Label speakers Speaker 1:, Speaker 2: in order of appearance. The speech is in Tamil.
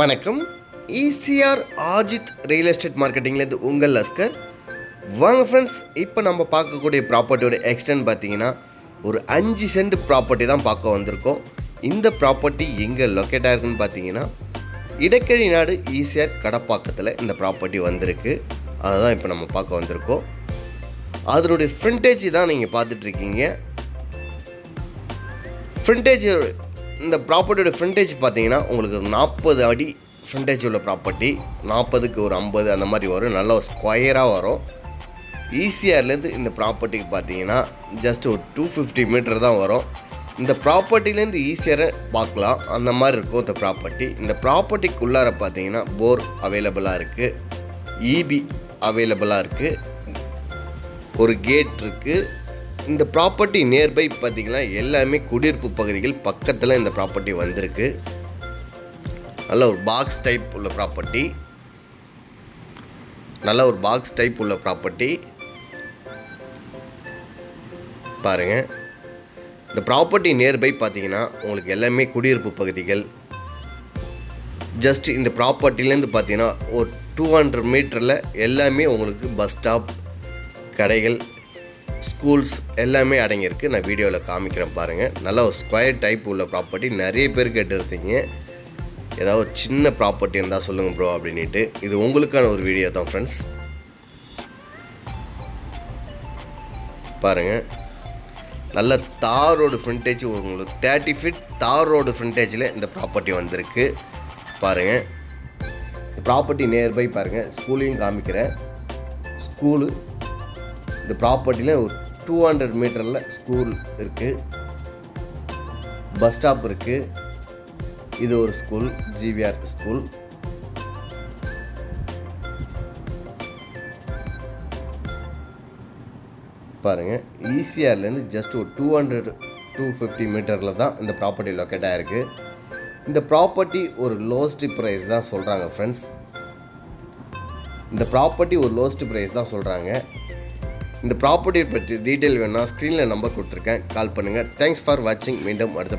Speaker 1: வணக்கம். ஈசிஆர் ஆஜித் ரியல் எஸ்டேட் மார்க்கெட்டிங்லேருந்து உங்கள் லஸ்கர். வாங்க ஃப்ரெண்ட்ஸ், இப்போ நம்ம பார்க்கக்கூடிய ப்ராப்பர்ட்டியோட எக்ஸ்டென்ட் பார்த்தீங்கன்னா ஒரு 5 சென்ட் ப்ராப்பர்ட்டி தான் பார்க்க வந்திருக்கோம். இந்த ப்ராப்பர்ட்டி எங்கே லொக்கேட் ஆகிருக்குன்னு பார்த்தீங்கன்னா இடக்கழி நாடு ஈசிஆர் கடப்பாக்கத்தில் இந்த ப்ராப்பர்ட்டி வந்திருக்கு. அதை தான் இப்போ நம்ம பார்க்க வந்திருக்கோம். அதனுடைய ஃப்ரண்டேஜ் தான் நீங்கள் பார்த்துட்ருக்கீங்க. ஃப்ரண்டேஜ், இந்த ப்ராப்பர்ட்டியோட ஃப்ரண்டேஜ் பார்த்தீங்கன்னா உங்களுக்கு 40 அடி ஃப்ரண்டேஜ் உள்ள ப்ராப்பர்ட்டி. 40க்கு ஒரு 50 அந்த மாதிரி வரும். நல்ல ஒரு ஸ்கொயராக வரும். ஈசிஆர்லேருந்து இந்த ப்ராப்பர்ட்டிக்கு பார்த்தீங்கன்னா ஜஸ்ட் ஒரு 250 மீட்டர் தான் வரும். இந்த ப்ராப்பர்ட்டிலேருந்து ஈஸியாக பார்க்கலாம், அந்த மாதிரி இருக்கும் இந்த ப்ராப்பர்ட்டி. இந்த ப்ராப்பர்ட்டிக்குள்ளார பார்த்தீங்கன்னா போர் அவைலபிளாக இருக்குது, இபி அவைலபிளாக இருக்குது, ஒரு கேட் இருக்குது. இந்த ப்ராப்பர்ட்டி நியர்பை பார்த்திங்கன்னா எல்லாமே குடியிருப்பு பகுதிகள் பக்கத்தில் இந்த ப்ராப்பர்ட்டி வந்திருக்கு. நல்ல ஒரு பாக்ஸ் டைப் உள்ள ப்ராப்பர்ட்டி. பாருங்கள், இந்த ப்ராப்பர்ட்டி நியர்பை பார்த்திங்கன்னா உங்களுக்கு எல்லாமே குடியிருப்பு பகுதிகள். ஜஸ்ட் இந்த ப்ராப்பர்ட்டிலேருந்து பார்த்திங்கன்னா ஒரு 200 மீட்டரில் எல்லாமே உங்களுக்கு பஸ் ஸ்டாப், கடைகள், ஸ்கூல்ஸ் எல்லாமே அடங்கியிருக்கு. நான் வீடியோவில் காமிக்கிறேன் பாருங்கள். நல்ல ஒரு ஸ்கொயர் டைப் உள்ள ப்ராப்பர்ட்டி. நிறைய பேர் கேட்டுருந்தீங்க, ஏதாவது ஒரு சின்ன ப்ராப்பர்ட்டி இருந்தால் சொல்லுங்கள் ப்ரோ அப்படின்ட்டு. இது உங்களுக்கான ஒரு வீடியோ தான் ஃப்ரெண்ட்ஸ். பாருங்கள், நல்ல தார் ரோடு ஃப்ரண்டேஜ், உங்களுக்கு 30 ஃபீட் தார் ரோடு ஃப்ரண்டேஜில் இந்த ப்ராப்பர்ட்டி வந்திருக்கு. பாருங்கள், ப்ராப்பர்ட்டி நியர்பை பாருங்கள். ஸ்கூலையும் காமிக்கிறேன். ஸ்கூலு இந்த ப்ராப்பர்ட்டியில் ஒரு 200 மீட்டரில் ஸ்கூல் இருக்குது, பஸ் ஸ்டாப் இருக்குது. இது ஒரு ஸ்கூல், ஜிவிஆர் ஸ்கூல். பாருங்கள், ஈசிஆர்லேருந்து ஜஸ்ட் ஒரு 250 மீட்டரில் தான் இந்த ப்ராப்பர்ட்டி லொக்கேட் ஆகிருக்கு. இந்த ப்ராப்பர்ட்டி ஒரு லோஸ்ட் ப்ரைஸ் தான் சொல்கிறாங்க ஃப்ரெண்ட்ஸ். இந்த ப்ராப்பர்ட்டி ஒரு லோஸ்ட் ப்ரைஸ் தான் சொல்கிறாங்க. இந்த ப்ராப்பர்ட்டியை பற்றி டீட்டெயில் வேணும்னா ஸ்க்ரீனில் நம்பர் கொடுத்துருக்கேன், கால் பண்ணுங்கள். தேங்க்ஸ் ஃபார் வாட்சிங். மீண்டும் அடுத்த